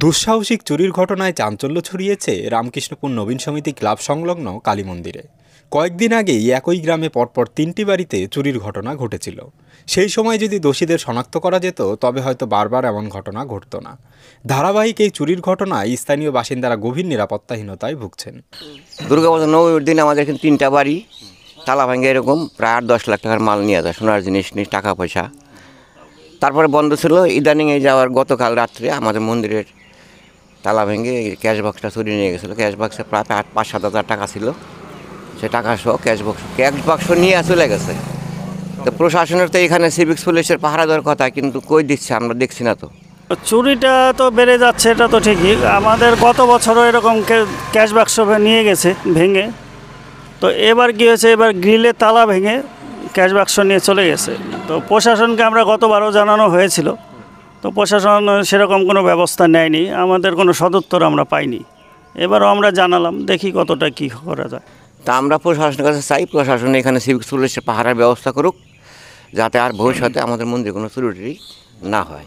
দুঃসাহসিক চুরির ঘটনায় চাঞ্চল্য ছড়িয়েছে রামকৃষ্ণপুর নবীন সমিতি ক্লাব সংলগ্ন কালী মন্দিরে। কয়েকদিন আগেই একই গ্রামে পরপর ৩টি বাড়িতে চুরির ঘটনা ঘটেছিল। সেই সময় যদি দোষীদের শনাক্ত করা যেত তবে হয়তো বারবার এমন ঘটনা ঘটত না। ধারাবাহিক এই চুরির ঘটনায় স্থানীয় বাসিন্দারা গভীর নিরাপত্তাহীনতায় ভুগছেন। দুর্গাপূজা নবমীর দিন আমাদের এখানে 3টা বাড়ি তালা ভেঙে এরকম প্রায় 8-10 লাখ টাকার মাল নিয়ে যায়, সোনার জিনিস টাকা পয়সা। তারপরে বন্ধ ছিল, ইদানিংয়ে যাওয়ার গতকাল রাত্রে আমাদের মন্দিরের তালা ভেঙে ক্যাশ বক্সটা চুরি নিয়ে গেছিলো। ক্যাশ বক্সে প্রায় 5-7 হাজার টাকা ছিল, সে টাকা সহ ক্যাশ বক্স নিয়ে চলে গেছে। তো প্রশাসনের তো এখানে সিভিক্স পুলিশের পাহারা দেওয়ার কথা, কিন্তু কই দিচ্ছে আমরা দেখছি না। তো চুরিটা তো বেড়ে যাচ্ছে, এটা তো ঠিকই। আমাদের গত বছরও এরকম ক্যাশ বাক্স নিয়ে গেছে ভেঙে। তো এবার কী হয়েছে, এবার গ্রিলে তালা ভেঙে ক্যাশ বাক্স নিয়ে চলে গেছে। তো প্রশাসনকে আমরা গতবারও জানানো হয়েছিল, তো প্রশাসন সেরকম কোনো ব্যবস্থা নেয়নি, আমাদের কোনো সদুত্তর আমরা পাইনি। এবারও আমরা জানালাম, দেখি কতটা কী করা যায়। তা আমরা প্রশাসনের কাছে চাই, প্রশাসন এখানে সিভিক্স পুলিশের পাহারার ব্যবস্থা করুক, যাতে আর ভবিষ্যতে আমাদের মন্দিরে কোনো চুরি না হয়।